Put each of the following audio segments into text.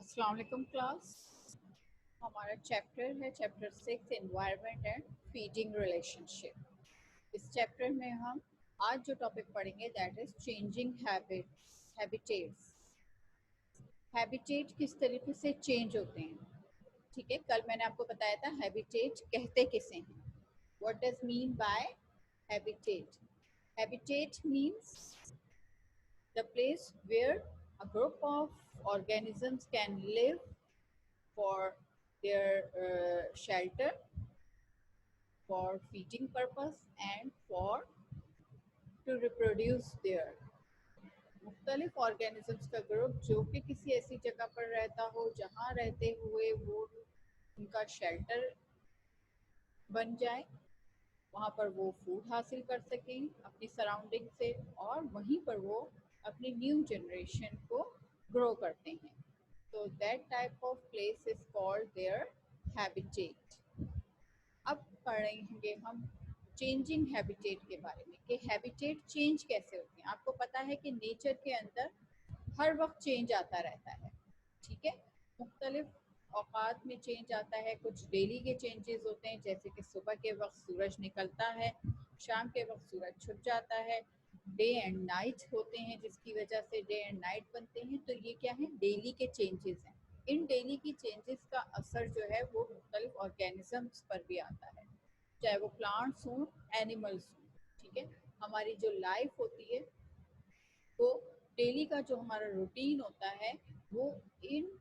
अस्सलाम वालेकुम क्लास। हमारा चैप्टर है chapter 6 environment and feeding relationship. इस चैप्टर में हम आज जो टॉपिक पढ़ेंगे that is changing habitats. Habitat किस तरीके से चेंज होते हैं, ठीक है। कल मैंने आपको बताया था हैबिटेट कहते किसे हैं। What does mean by habitat? Habitat means the place where a group of organisms can live for their shelter, for feeding purpose and for to reproduce their मुख्तलिफ ऑर्गेनिजम्स का ग्रुप जो कि किसी ऐसी जगह पर रहता हो जहाँ रहते हुए वो उनका शेल्टर बन जाए, वहाँ पर वो फूड हासिल कर सकें अपनी सराउंडिंग से और वहीं पर वो अपनी न्यू जनरेशन को ग्रो करते हैं। तो that type of place is called their habitat. अब पढ़ेंगे हम चेंजिंग हैबिटेट के बारे में कि हैबिटेट चेंज कैसे होती है। आपको पता है कि नेचर के अंदर हर वक्त चेंज आता रहता है, ठीक है। मुख्तलिफ औकात में चेंज आता है। कुछ डेली के चेंजेस होते हैं, जैसे कि सुबह के वक्त सूरज निकलता है, शाम के वक्त सूरज छुप जाता है। डे एंड नाइट होते हैं जिसकी वजह से डे एंड नाइट बनते हैं। तो ये क्या है? डेली के चेंजेस हैं। इन डेली की चेंजेस का असर जो है वो मुख्तलिफ ऑर्गेनिजम्स पर भी आता है, चाहे वो प्लांट्स हों, एनिमल्स हों, ठीक है। हमारी जो लाइफ होती है वो डेली का जो हमारा रूटीन होता है वो इन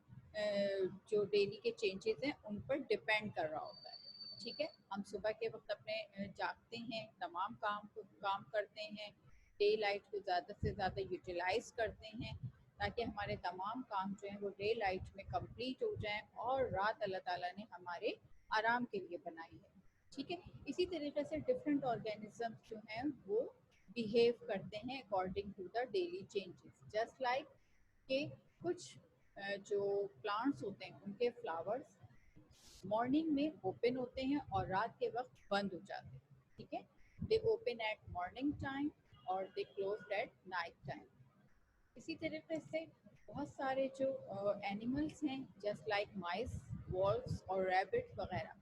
जो डेली के चेंजेस हैं उन पर डिपेंड कर रहा होता है, ठीक है। हम सुबह के वक्त अपने जागते हैं, तमाम काम करते हैं, डे लाइट को ज़्यादा से ज़्यादा यूटिलाइज करते हैं ताकि हमारे तमाम काम जो हैं वो डे लाइट में कंप्लीट हो जाएं और रात अल्लाह ताला ने हमारे आराम के लिए बनाई है, ठीक है। इसी तरीके से डिफरेंट ऑर्गेनिजम्स जो हैं वो बिहेव करते हैं according to the daily changes. Just like के कुछ जो प्लांट्स होते हैं उनके फ्लावर्स मॉर्निंग में ओपन होते हैं और रात के वक्त बंद हो जाते हैं, ठीक है। They open at morning time और they close at night time. इसी तरीके से बहुत सारे जो एनिमल्स हैं जस्ट लाइक माइस, वॉल्व्स और रैबिट वगैरह,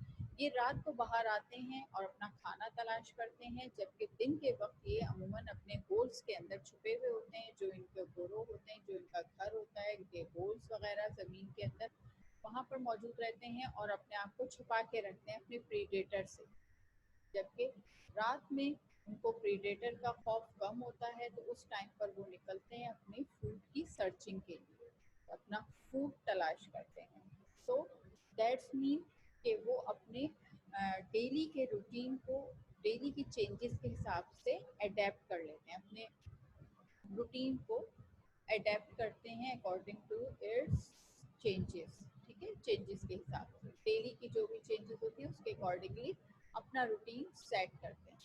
ये रात को बाहर आते हैं और अपना खाना तलाश करते हैं, जबकि दिन के वक्त ये अमूमन अपने होल्स के अंदर छुपे हुए होते हैं। जो इनके बुरो होते हैं, जो इनका घर होता है, इनके होल्स वगैरह ज़मीन के अंदर वहाँ पर मौजूद रहते हैं और अपने आप को छुपा के रखते हैं अपने प्रीडेटर से। जबकि रात में उनको प्रीडेटर का खौफ कम होता है तो उस टाइम पर वो निकलते हैं अपनी फूड की सर्चिंग के लिए, अपना फूड तलाश करते हैं। तो दैट्स मीन कि वो अपने डेली के रूटीन को डेली की चेंजेस के हिसाब से अडेप्ट कर लेते हैं, अपने रूटीन को अडेप्ट करते हैं अकॉर्डिंग टू इट्स चेंजेस, ठीक है। चेंजेस के हिसाब से डेली की जो भी चेंजेस होती है उसके अकॉर्डिंगली अपना रूटीन सेट करते हैं।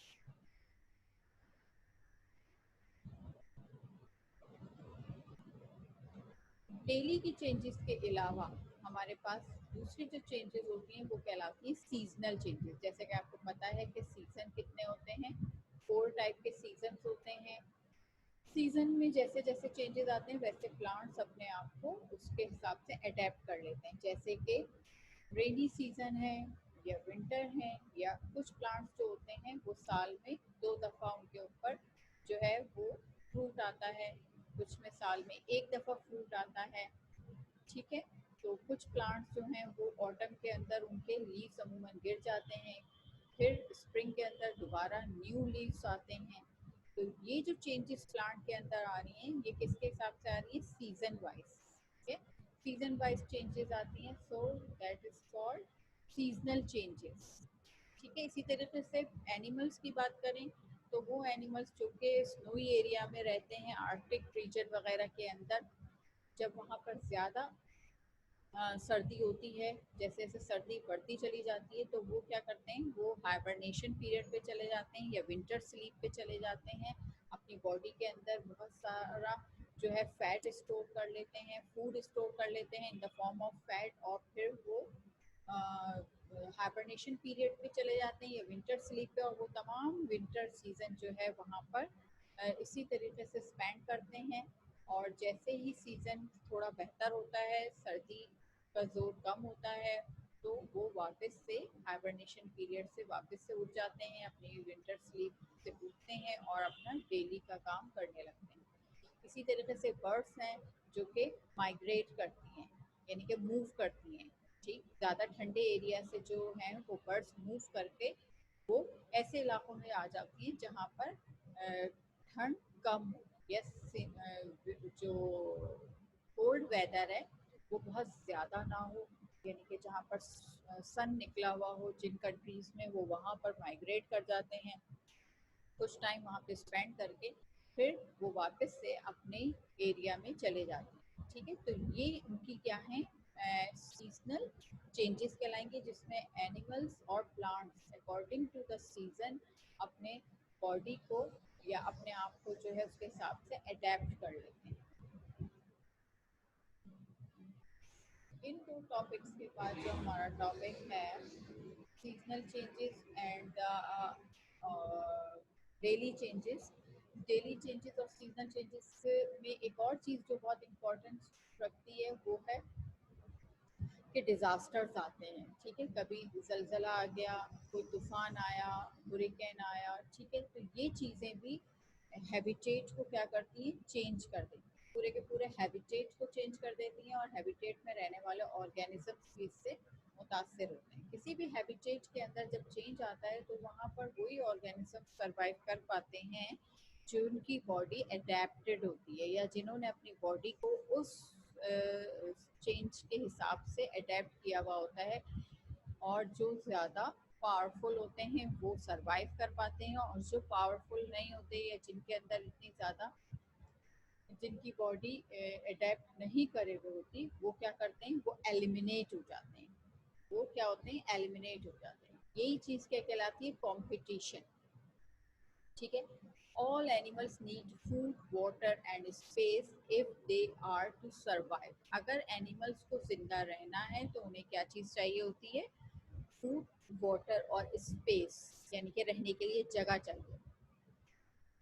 डेली की चेंजेस के अलावा हमारे पास दूसरी जो चेंजेस होती हैं वो कहलाती हैं सीजनल चेंजेस। जैसे कि आपको पता है कि सीजन कितने होते हैं, 4 टाइप के सीजन्स होते हैं। सीजन में जैसे जैसे चेंजेस आते हैं वैसे प्लांट्स अपने आप को उसके हिसाब से अडेप्ट कर लेते हैं। जैसे कि रेनी सीजन है या विंटर है, या कुछ प्लांट्स जो होते हैं वो साल में 2 दफ़ा उनके ऊपर जो है वो फ्रूट आता है, कुछ में साल में 1 दफ़ा फ्रूट आता है, ठीक है। तो कुछ प्लांट्स जो हैं वो ऑटम के अंदर उनके लीव्स अमूमन गिर जाते हैं, फिर स्प्रिंग के अंदर दोबारा न्यू लीव्स आते हैं। तो ये जो चेंजेस प्लांट के अंदर आ रही हैं ये किसके हिसाब से आ रही है? सीजन वाइज, ठीक है। सीजन वाइज चेंजेस आती हैं, so that is called seasonal changes, ठीक है। इसी तरीके से एनिमल्स की बात करें तो वो एनिमल्स जो कि स्नोई एरिया में रहते हैं, आर्कटिक रीजन वगैरह के अंदर, जब वहाँ पर ज़्यादा सर्दी होती है, जैसे जैसे सर्दी बढ़ती चली जाती है तो वो क्या करते हैं, वो हाइबरनेशन पीरियड पे चले जाते हैं या विंटर स्लीप पे चले जाते हैं। अपनी बॉडी के अंदर बहुत सारा जो है फैट स्टोर कर लेते हैं, फूड स्टोर कर लेते हैं in the form of fat, और फिर वो हाइबरनेशन पीरियड पे चले जाते हैं या विंटर स्लीप पे, और वो तमाम विंटर सीजन जो है वहाँ पर इसी तरीके से स्पेंड करते हैं। और जैसे ही सीज़न थोड़ा बेहतर होता है, सर्दी का जोर कम होता है, तो वो वापस से हाइबरनेशन पीरियड से वापस से उठ जाते हैं, अपनी विंटर स्लीप से उठते हैं और अपना डेली का काम करने लगते हैं। इसी तरीके से बर्ड्स हैं जो कि माइग्रेट करती हैं, यानी कि मूव करती हैं। ठीक, ज़्यादा ठंडे एरिया से जो हैं वो बर्ड्स मूव करके वो ऐसे इलाकों में आ जाती हैं जहाँ पर ठंड कम हो, या जो कोल्ड वेदर है वो बहुत ज़्यादा ना हो, यानी कि जहाँ पर सन निकला हुआ हो, जिन कंट्रीज़ में वो वहाँ पर माइग्रेट कर जाते हैं, कुछ टाइम वहाँ पे स्पेंड करके फिर वो वापस से अपने एरिया में चले जाते हैं। ठीक है, तो ये उनकी क्या है, सीजनल चेंजेस कहलाएंगे, जिसमें एनिमल्स और plants according to the season अपने बॉडी को या अपने आप को जो है उसके हिसाब से अडेप्ट कर लेते हैं। इन दो टॉपिक्स के बाद जो हमारा टॉपिक है seasonal changes and daily changes. Daily changes और सीजनल चेंजेस में एक और चीज़ जो बहुत इम्पोर्टेंस रखती है वो है कि डिज़ास्टर्स आते हैं। ठीक है, कभी जलजला आ गया, कोई तूफान आया, हुरिकेन आया। ठीक है, तो ये चीज़ें भी हैबिटेट को क्या करती हैं, चेंज कर देती हैं, पूरे के पूरे हैबिटेट को चेंज कर देती हैं, और हैबिटेट में रहने वाले ऑर्गेनिजम्स भी इससे मुतासर होते हैं। किसी भी हैबिटेट के अंदर जब चेंज आता है तो वहाँ पर वही ऑर्गेनिज्म सरवाइव कर पाते हैं जो उनकी बॉडी अडेप्टेड होती है, या जिन्होंने अपनी बॉडी को उस चेंज के हिसाब से अडेप्ट किया हुआ होता है। और जो ज़्यादा पावरफुल होते हैं वो सरवाइव कर पाते हैं, और जो पावरफुल नहीं होते या जिनके अंदर इतनी ज़्यादा, जिनकी बॉडी अडेप्ट नहीं करे हुए होती, वो क्या करते हैं, वो एलिमिनेट हो जाते हैं। वो क्या होते हैं, एलिमिनेट हो जाते हैं। यही चीज़ क्या कहलाती है, कंपटीशन। ठीक है, all animals need food, water and space if they are to survive. अगर एनिमल्स को जिंदा रहना है तो उन्हें क्या चीज़ चाहिए होती है, फूड, वाटर और स्पेस, यानी कि रहने के लिए जगह चाहिए।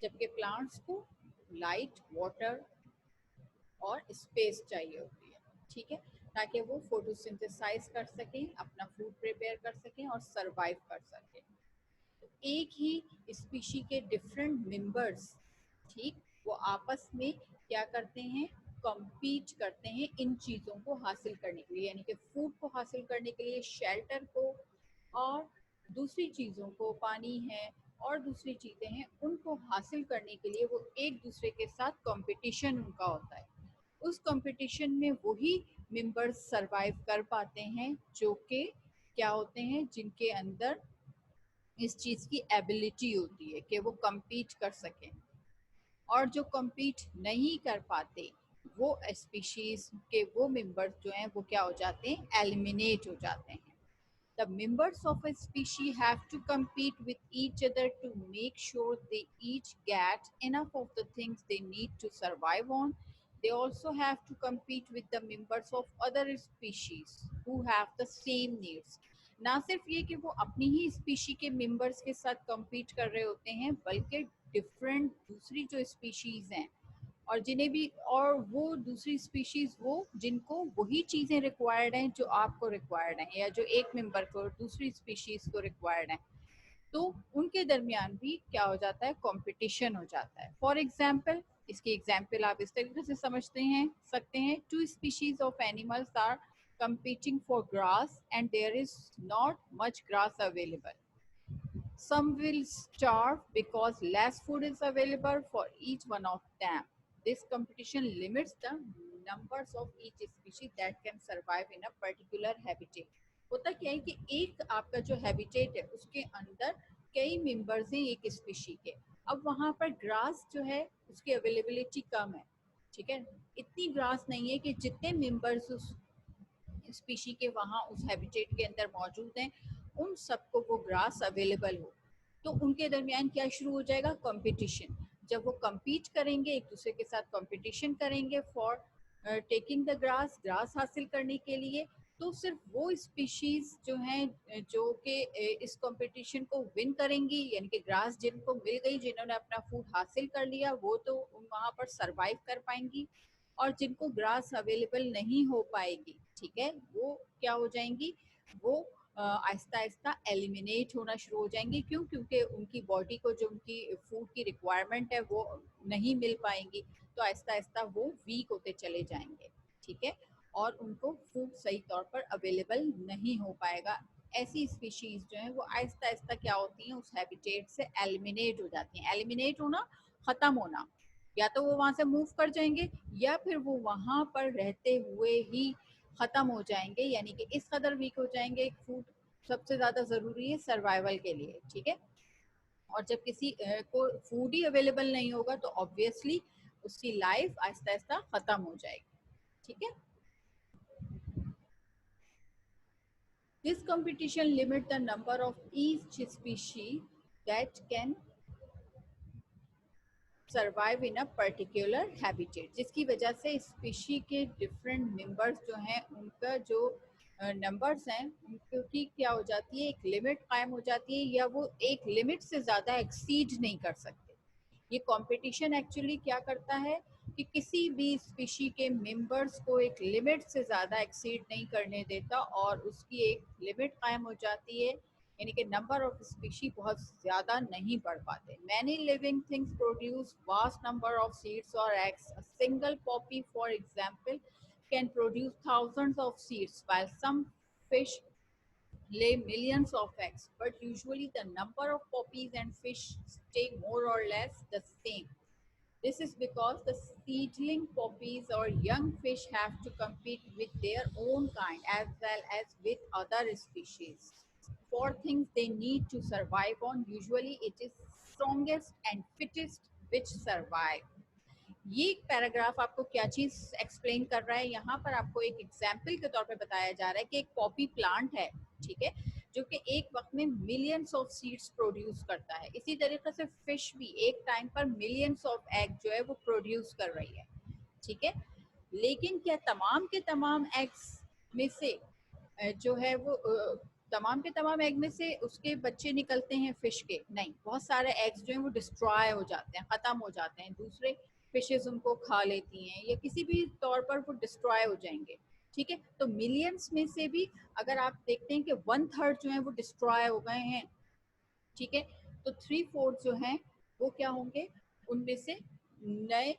जबकि प्लांट्स को लाइट, वाटर और स्पेस चाहिए होती है। ठीक है, ताकि वो फोटोसिंथेसाइज कर सकें, अपना फूड प्रिपेयर कर सकें और सरवाइव कर सकें। तो एक ही स्पीशी के डिफरेंट मेंबर्स, ठीक, वो आपस में क्या करते हैं, कम्पीट करते हैं इन चीज़ों को हासिल करने के लिए, यानी कि फूड को हासिल करने के लिए, शेल्टर को, और दूसरी चीज़ों को, पानी है और दूसरी चीज़ें हैं, उनको हासिल करने के लिए वो एक दूसरे के साथ कंपटीशन उनका होता है। उस कंपटीशन में वही मेंबर्स सरवाइव कर पाते हैं जो कि क्या होते हैं, जिनके अंदर इस चीज़ की एबिलिटी होती है कि वो compete कर सकें। और जो compete नहीं कर पाते वो स्पीशीज के वो मेंबर्स जो हैं वो क्या हो जाते हैं, एलिमिनेट हो जाते हैं। The members of a species have to compete with each other to make sure they each get enough of the things they need to survive on. They also have to compete with the members of other species who have the same needs. ना सिर्फ ये कि वो अपनी ही species के members के साथ compete कर रहे होते हैं, बल्कि डिफरेंट दूसरी जो स्पीशीज हैं और जिन्हें भी, और वो दूसरी स्पीशीज वो जिनको वही चीज़ें रिक्वायर्ड हैं जो आपको रिक्वायर्ड हैं, या जो एक मेंबर को दूसरी स्पीशीज को रिक्वायर्ड हैं, तो उनके दरमियान भी क्या हो जाता है, कंपटीशन हो जाता है। फॉर एग्जाम्पल, इसकी एग्जाम्पल आप इस तरीके से समझते हैं सकते हैं, two species of animals are competing for grass and there is not much grass available. Some will starve because less food is available for each one of them. This competition limits the numbers of each species that can survive in a particular habitat. होता क्या है कि एक आपका जो habitat है उसके अंदर कई मेंबर्स हैं एक स्पीशी के। अब वहाँ पर ग्रास जो है उसकी अवेलेबिलिटी कम है। ठीक है, इतनी ग्रास नहीं है कि जितने मेंबर्स उस स्पीशी के वहाँ उस हैबिटेट के अंदर मौजूद हैं उन सबको वो ग्रास अवेलेबल हो, तो उनके दरमियान क्या शुरू हो जाएगा, कंपटीशन। जब वो compete करेंगे, एक दूसरे के साथ कंपटीशन करेंगे for taking the grass, grass हासिल करने के लिए, तो सिर्फ वो स्पीशीज जो हैं जो कि इस कंपटीशन को विन करेंगी, यानी कि ग्रास जिनको मिल गई, जिन्होंने अपना फूड हासिल कर लिया, वो तो वहाँ पर सरवाइव कर पाएंगी। और जिनको ग्रास अवेलेबल नहीं हो पाएगी, ठीक है, वो क्या हो जाएंगी, वो आहिस्ता आहिस्ता एलिमिनेट होना शुरू हो जाएंगी। क्यों? क्योंकि उनकी बॉडी को जो उनकी फूड की रिक्वायरमेंट है वो नहीं मिल पाएंगी, तो आहिस्ता आहिस्ता वो वीक होते चले जाएंगे, ठीक है, और उनको फूड सही तौर पर अवेलेबल नहीं हो पाएगा। ऐसी स्पीशीज जो है वो आहिस्ता आहिस्ता क्या होती हैं, उस हैबिटेट से एलिमिनेट हो जाती हैं। एलिमिनेट होना, खत्म होना, या तो वो वहां से मूव कर जाएंगे या फिर वो वहां पर रहते हुए ही खत्म हो जाएंगे, यानी कि इस कदर वीक हो जाएंगे। फूड सबसे ज्यादा जरूरी है सर्वाइवल के लिए, ठीक है, और जब किसी को फूड ही अवेलेबल नहीं होगा तो ऑब्वियसली उसकी लाइफ आहिस्ता आहिस्ता खत्म हो जाएगी, ठीक है। This competition limit the number of each species that can survive in a particular habitat, जिसकी वजह से स्पीशी के डिफरेंट मेंबर्स जो हैं उनका जो नंबर्स हैं उनकी क्या हो जाती है, एक लिमिट कायम हो जाती है, या वो एक लिमिट से ज़्यादा एक्सीड नहीं कर सकते। ये कंपटीशन एक्चुअली क्या करता है कि किसी भी स्पीशी के मेंबर्स को एक लिमिट से ज़्यादा एक्सीड नहीं करने देता, और उसकी एक लिमिट कायम हो जाती है, यानी कि नंबर ऑफ स्पीशी बहुत ज़्यादा नहीं बढ़ पाते। Many living things produce vast number of seeds और eggs. A single poppy for example can produce thousands of seeds, while some fish lay millions of eggs, but usually the number of puppies and fish stay more or less the same. This is because the seedling puppies or young fish have to compete with their own kind as well as with other species for things they need to survive on. Usually it is strongest and fittest which survive. ये paragraph आपको क्या चीज explain कर रहा है, यहाँ पर आपको एक एग्जाम्पल के तौर पे बताया जा रहा है कि एक पॉपी प्लांट है, ठीक है, जो कि एक वक्त में मिलियंस ऑफ सीड्स प्रोड्यूस करता है। इसी तरीके से फिश भी एक टाइम पर मिलियंस ऑफ एग जो है वो प्रोड्यूस कर रही है, ठीक है। लेकिन क्या तमाम के तमाम एग्स में से जो है वो तमाम के तमाम एग में से उसके बच्चे निकलते हैं फिश के? नहीं, बहुत सारे एग्स जो हैं वो डिस्ट्रॉय हो जाते हैं, खत्म हो जाते हैं, दूसरे फिशेस उनको खा लेती हैं, या किसी भी तौर पर वो डिस्ट्रॉय हो जाएंगे, ठीक है। तो मिलियंस में से भी अगर आप देखते हैं कि 1/3 जो है वो डिस्ट्रॉय हो गए हैं, ठीक है, तो 3/4 जो हैं वो क्या होंगे, उनमें से नए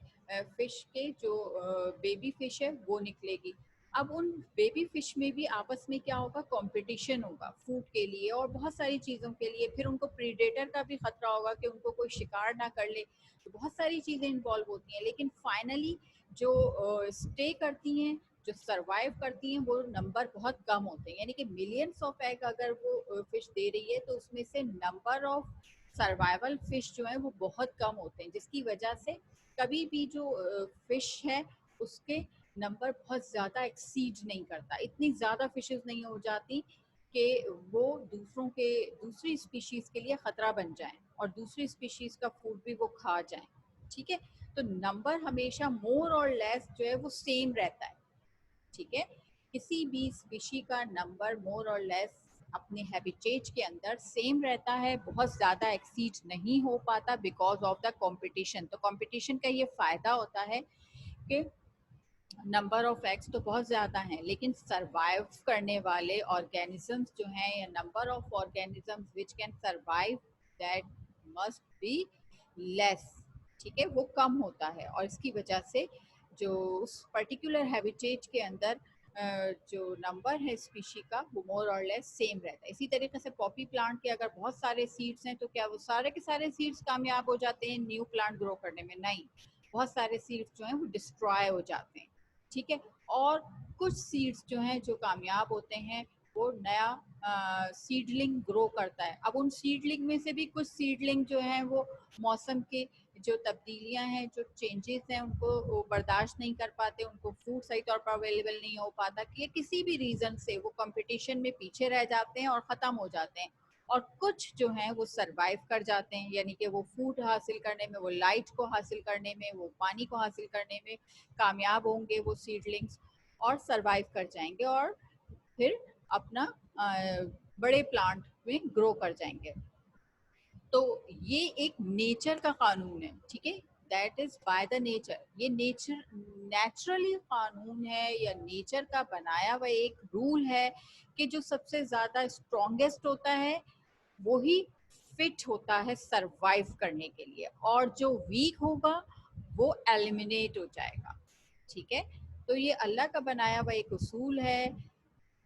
फिश के जो बेबी फिश है वो निकलेगी। अब उन बेबी फिश में भी आपस में क्या होगा, कंपटीशन होगा फूड के लिए और बहुत सारी चीज़ों के लिए। फिर उनको प्रीडेटर का भी खतरा होगा कि उनको कोई शिकार ना कर ले, तो बहुत सारी चीज़ें इन्वॉल्व होती हैं। लेकिन फाइनली जो स्टे करती हैं, जो सरवाइव करती हैं, वो नंबर बहुत कम होते हैं। यानी कि मिलियंस ऑफ एग अगर वो फिश दे रही है तो उसमें से नंबर ऑफ सर्वाइवल फिश जो है वो बहुत कम होते हैं, जिसकी वजह से कभी भी जो फिश है उसके नंबर बहुत ज़्यादा एक्सीड नहीं करता। इतनी ज़्यादा फिशेस नहीं हो जाती कि वो दूसरों के दूसरी स्पीशीज़ के लिए ख़तरा बन जाएं और दूसरी स्पीशीज़ का फूड भी वो खा जाएं, ठीक है। तो नंबर हमेशा मोर और लेस जो है वो सेम रहता है, ठीक है। किसी भी स्पीशी का नंबर मोर और लेस अपने हैबिटेट के अंदर सेम रहता है, बहुत ज़्यादा एक्सीड नहीं हो पाता बिकॉज ऑफ द कंपटीशन। तो कंपटीशन का ये फ़ायदा होता है कि नंबर ऑफ एग्स तो बहुत ज़्यादा हैं, लेकिन सरवाइव करने वाले ऑर्गेनिजम्स जो हैं, या number of organisms which can survive, that must be less, ठीक है, वो कम होता है। और इसकी वजह से जो उस पर्टिकुलर हैबिटेट के अंदर जो नंबर है स्पीशी का वो मोर और लेस सेम रहता है। इसी तरीके से पॉपी प्लांट के अगर बहुत सारे सीड्स हैं तो क्या वो सारे के सारे सीड्स कामयाब हो जाते हैं न्यू प्लांट ग्रो करने में? नहीं, बहुत सारे सीड्स जो हैं वो डिस्ट्रॉय हो जाते हैं, ठीक है। और कुछ सीड्स जो हैं जो कामयाब होते हैं, वो नया सीडलिंग ग्रो करता है। अब उन सीडलिंग में से भी कुछ सीडलिंग जो हैं वो मौसम के जो तब्दीलियां हैं, जो चेंजेस हैं, उनको वो बर्दाश्त नहीं कर पाते, उनको फूड सही तौर पर अवेलेबल नहीं हो पाता, कि किसी भी रीज़न से वो कंपटीशन में पीछे रह जाते हैं और ख़त्म हो जाते हैं। और कुछ जो हैं वो सरवाइव कर जाते हैं, यानी कि वो फूड हासिल करने में, वो लाइट को हासिल करने में, वो पानी को हासिल करने में कामयाब होंगे वो सीडलिंग्स और सरवाइव कर जाएंगे और फिर अपना बड़े प्लांट में ग्रो कर जाएंगे। तो ये एक नेचर का कानून है, ठीक है, that is by the nature. ये नेचर नेचुरली कानून है या नेचर का बनाया हुआ एक रूल है कि जो सबसे ज्यादा स्ट्रॉन्गेस्ट होता है वही फिट होता है सरवाइव करने के लिए, और जो वीक होगा वो एलिमिनेट हो जाएगा। ठीक है, तो ये अल्लाह का बनाया हुआ एक उसूल है,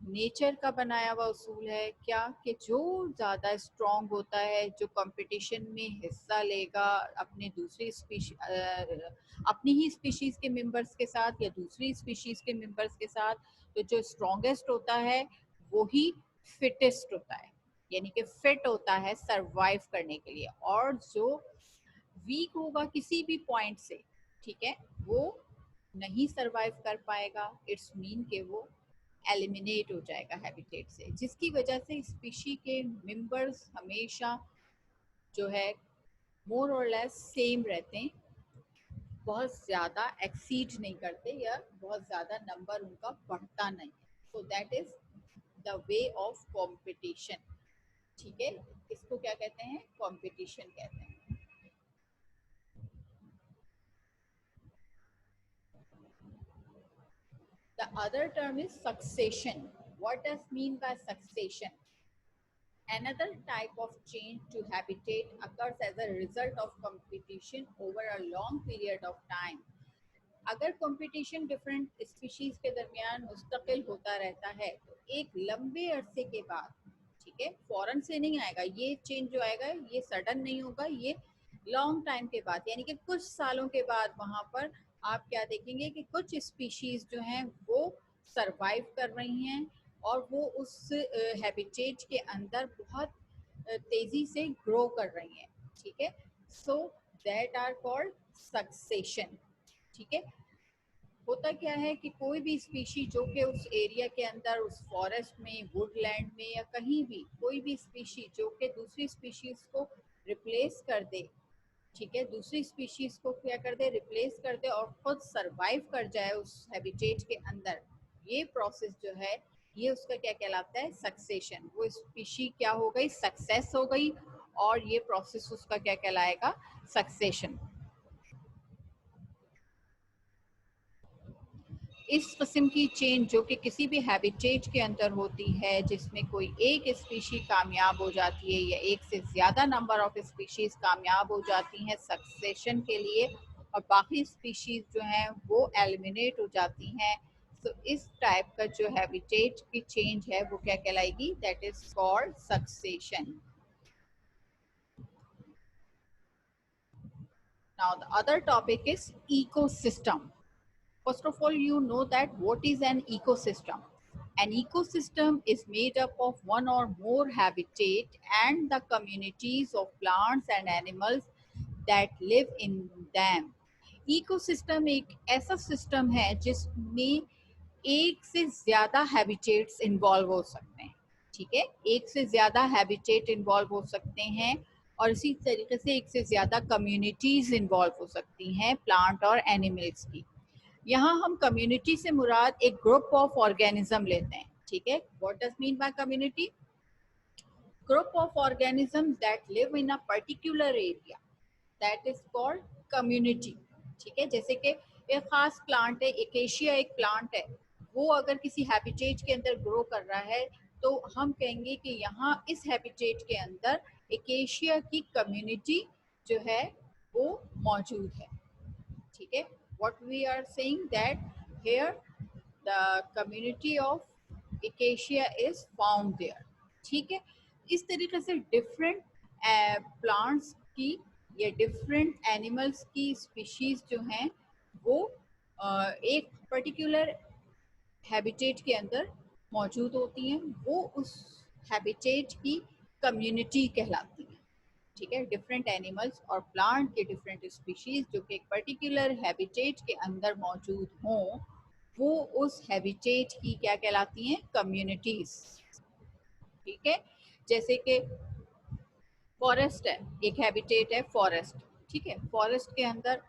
नेचर का बनाया हुआ उसूल है क्या, कि जो ज़्यादा स्ट्रॉन्ग होता है, जो कंपटीशन में हिस्सा लेगा अपने दूसरी अपनी ही स्पीशीज़ के मेंबर्स के साथ या दूसरी स्पीशीज़ के मेंबर्स के साथ, तो जो स्ट्रॉन्गेस्ट होता है वो ही फिटेस्ट होता है, यानी कि फिट होता है सरवाइव करने के लिए। और जो वीक होगा किसी भी पॉइंट से, ठीक है, वो नहीं सरवाइव कर पाएगा, इट्स मीन के वो एलिमिनेट हो जाएगा हैबिटेट से, जिसकी वजह से स्पीशी के मेंबर्स हमेशा जो है मोर और लेस सेम रहते हैं, बहुत ज़्यादा एक्सीड नहीं करते या बहुत ज़्यादा नंबर उनका बढ़ता नहीं। So that is the way of competition. ठीक है, इसको क्या कहते हैं, कंपटीशन कहते हैं। The other term is succession. What does mean by succession? Another type of change to habitat occurs as a result of competition over a long period of time. अगर competition different species के दरमियान मुस्तकिल होता रहता है तो एक लंबे अरसे के बाद, ठीक है, फौरन से नहीं आएगा ये चेंज, जो आएगा ये सडन नहीं होगा, ये लॉन्ग टाइम के बाद, यानी कि कुछ सालों के बाद वहां पर आप क्या देखेंगे कि कुछ स्पीशीज जो हैं वो सरवाइव कर रही हैं और वो उस हैबिटेट के अंदर बहुत तेजी से ग्रो कर रही हैं। ठीक है, so that are called succession. ठीक है, होता क्या है कि कोई भी स्पीशी जो कि उस एरिया के अंदर, उस फॉरेस्ट में, वुडलैंड में या कहीं भी, कोई भी स्पीशी जो कि दूसरी स्पीशीज को रिप्लेस कर दे, ठीक है, दूसरी स्पीशीज को क्या कर दे, रिप्लेस कर दे और खुद सरवाइव कर जाए उस हैबिटेट के अंदर, ये प्रोसेस जो है ये उसका क्या कहलाता है, सक्सेशन। वो स्पीशी क्या हो गई, सक्सेस हो गई, और ये प्रोसेस उसका क्या कहलाएगा, सक्सेशन। इस किस्म की चेन जो कि किसी भी हैबिटेट के अंदर होती है, जिसमें कोई एक स्पीशी कामयाब हो जाती है या एक से ज़्यादा नंबर ऑफ स्पीशीज कामयाब हो जाती हैं सक्सेशन के लिए, और बाकी स्पीशीज जो हैं वो एलिमिनेट हो जाती हैं, तो इस टाइप का जो हैबिटेट की चेंज है वो क्या कहलाएगी, that is called succession. Now the other topic is ecosystem. First of all, you know that what is an ecosystem. An ecosystem is made up of one or more habitat and the communities of plants and animals that live in them. Ecosystem एक ऐसा system है जिसमें एक से ज्यादा habitats involve हो सकते हैं। ठीक है, एक से ज्यादा हैबिटेट इन्वॉल्व हो सकते हैं, और इसी तरीके से एक से ज्यादा कम्युनिटीज इन्वॉल्व हो सकती हैं प्लांट और एनिमल्स की। यहाँ हम कम्युनिटी से मुराद एक ग्रुप ऑफ ऑर्गेनिज्म लेते हैं। ठीक है, what does mean by community, group of organism that live in a particular area, that is called community. ठीक है, जैसे कि एक खास प्लांट है, एकेशिया एक प्लांट है, वो अगर किसी हैबिटेट के अंदर ग्रो कर रहा है तो हम कहेंगे कि यहाँ इस हैबिटेट के अंदर एकेशिया की कम्युनिटी जो है वो मौजूद है। ठीक है, what we are saying that here the community of acacia is found there। ठीक है, इस तरीके से डिफरेंट प्लांट्स की या डिफरेंट एनिमल्स की स्पीशीज जो हैं वो एक पर्टिकुलर हैबिटेट के अंदर मौजूद होती हैं, वो उस हैबिटेट की कम्युनिटी कहलाती है। ठीक है, डिफरेंट एनिमल्स और प्लांट के डिफरेंट स्पीशीज जो कि एक पर्टिकुलर हैबिटेट के अंदर मौजूद हों, वो उस हैबिटेट की क्या कहलाती हैं, कम्युनिटीज। ठीक है, जैसे कि फॉरेस्ट है, एक हैबिटेट है फॉरेस्ट। ठीक है, फॉरेस्ट के अंदर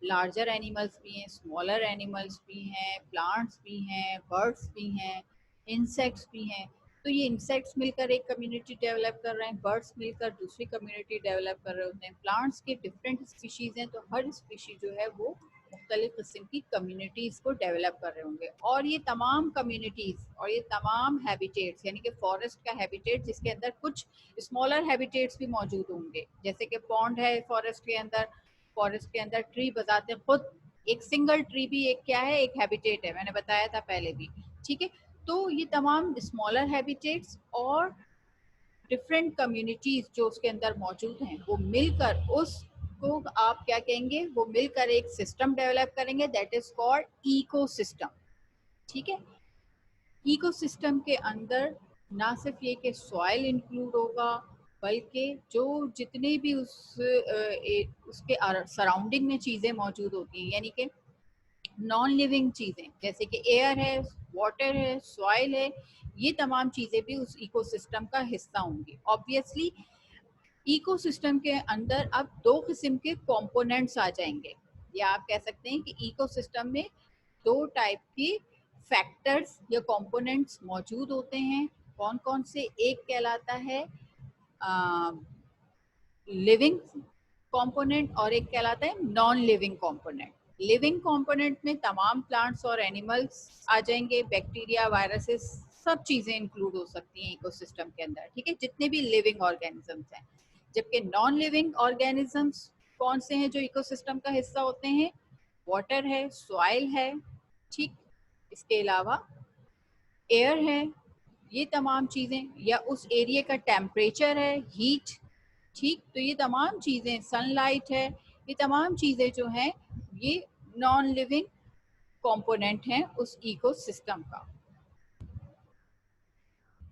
लार्जर एनिमल्स भी हैं, स्मॉलर एनिमल्स भी हैं, प्लांट्स भी हैं, बर्ड्स भी हैं। इंसेक्ट्स भी हैं। तो ये इंसेक्ट्स मिलकर एक कम्युनिटी डेवलप कर रहे हैं, बर्ड्स मिलकर दूसरी कम्युनिटी डेवलप कर रहे होते हैं, प्लांट्स के डिफरेंट स्पीशीज हैं, तो हर स्पीशीज जो है वो मुख्तलिफ किस्म की कम्युनिटीज़ को डेवलप कर रहे होंगे। और ये तमाम कम्युनिटीज़ और ये तमाम हैबिटेट्स, यानी कि फॉरेस्ट का हैबिटेट जिसके अंदर कुछ स्मॉलर हैबिटेट्स भी मौजूद होंगे, जैसे कि पॉन्ड है फॉरेस्ट के अंदर ट्री बजाते खुद, एक सिंगल ट्री भी एक क्या है, एक हैबिटेट है, मैंने बताया था पहले भी। ठीक है, तो ये तमाम स्मॉलर हैबिटेट्स और डिफरेंट कम्युनिटीज जो उसके अंदर मौजूद हैं वो मिलकर उसको आप क्या कहेंगे, वो मिलकर एक सिस्टम डेवलप करेंगे, दैट इज कॉल्ड इकोसिस्टम। ठीक है, इकोसिस्टम के अंदर ना सिर्फ ये कि सॉइल इंक्लूड होगा, बल्कि जो जितने भी उसके सराउंडिंग में चीज़ें मौजूद होती हैं, यानी कि नॉन लिविंग चीज़ें जैसे कि एयर है, वाटर है, सॉइल है, ये तमाम चीज़ें भी उस इकोसिस्टम का हिस्सा होंगी। ऑब्वियसली इकोसिस्टम के अंदर अब दो किस्म के कंपोनेंट्स आ जाएंगे, या आप कह सकते हैं कि इकोसिस्टम में दो टाइप की फैक्टर्स या कंपोनेंट्स मौजूद होते हैं। कौन कौन से? एक कहलाता है लिविंग कंपोनेंट और एक कहलाता है non living component. Living component में तमाम प्लांट्स और एनिमल्स आ जाएंगे, बैक्टीरिया, वायरसेस, सब चीजें इंक्लूड हो सकती हैं इकोसिस्टम के अंदर। ठीक है, जितने भी लिविंग ऑर्गेनिजम्स हैं। जबकि नॉन लिविंग ऑर्गेनिजम्स कौन से हैं जो इकोसिस्टम का हिस्सा होते हैं? वाटर है, सॉइल है, ठीक, इसके अलावा एयर है, ये तमाम चीजें, या उस एरिया का टेम्परेचर है, हीट। ठीक, तो ये तमाम चीजें, सनलाइट है, ये तमाम चीजें जो हैं ये नॉन लिविंग कंपोनेंट हैं उस इकोसिस्टम का।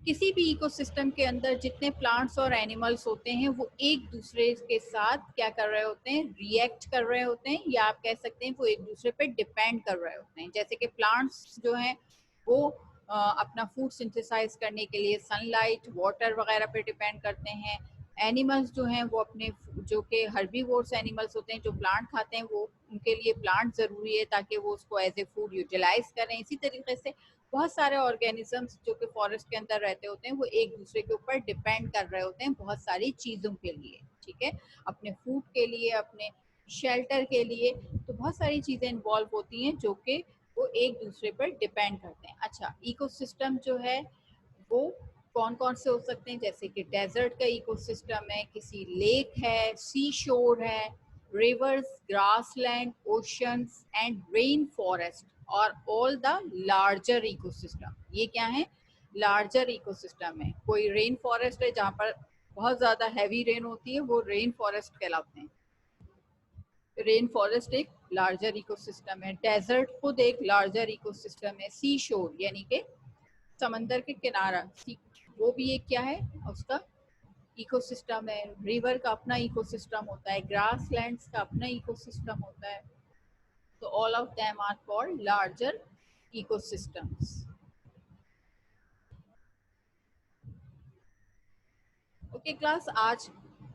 किसी भी इकोसिस्टम के अंदर जितने प्लांट्स और एनिमल्स होते हैं वो एक दूसरे के साथ क्या कर रहे होते हैं? रिएक्ट कर रहे होते हैं, या आप कह सकते हैं वो एक दूसरे पे डिपेंड कर रहे होते हैं। जैसे कि प्लांट्स जो हैं वो अपना फूड सिंथेसाइज करने के लिए सनलाइट, वाटर वगैरह पे डिपेंड करते हैं। एनिमल्स जो हैं वो अपने, जो कि हर्बीवोर्स एनिमल्स होते हैं जो प्लांट खाते हैं, वो उनके लिए प्लांट ज़रूरी है ताकि वो उसको एज ए फूड यूटिलाइज करें। इसी तरीके से बहुत सारे ऑर्गेनिजम्स जो कि फॉरेस्ट के अंदर रहते होते हैं वो एक दूसरे के ऊपर डिपेंड कर रहे होते हैं बहुत सारी चीज़ों के लिए। ठीक है, अपने फूड के लिए, अपने शेल्टर के लिए, तो बहुत सारी चीज़ें इन्वॉल्व होती हैं जो कि वो एक दूसरे पर डिपेंड करते हैं। अच्छा, इकोसिस्टम जो है वो कौन कौन से हो सकते हैं? जैसे कि डेजर्ट का इकोसिस्टम है, किसी लेक है, सी शोर है, reverse, grassland, oceans and rain forest और ऑल द लार्जर इकोसिस्टम। ये क्या है? लार्जर इकोसिस्टम है। कोई रेन फॉरेस्ट है जहाँ पर बहुत ज्यादा हैवी रेन होती है, वो रेन फॉरेस्ट कहलाते हैं। रेन फॉरेस्ट एक लार्जर इकोसिस्टम है। डेजर्ट खुद एक लार्जर इकोसिस्टम है। सी शोर यानी कि समंदर के किनारा, वो भी एक क्या है? उसका इकोसिस्टम है। रिवर का अपना इकोसिस्टम होता है, ग्रास लैंड्स का अपना इकोसिस्टम होता है। तो all of them are called larger ecosystems. Okay class, आज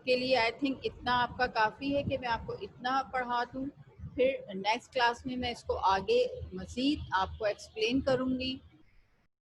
के लिए आई थिंक इतना आपका काफ़ी है कि मैं आपको इतना पढ़ा दूँ। फिर नेक्स्ट क्लास में मैं इसको आगे मज़ीद आपको एक्सप्लेन करूँगी।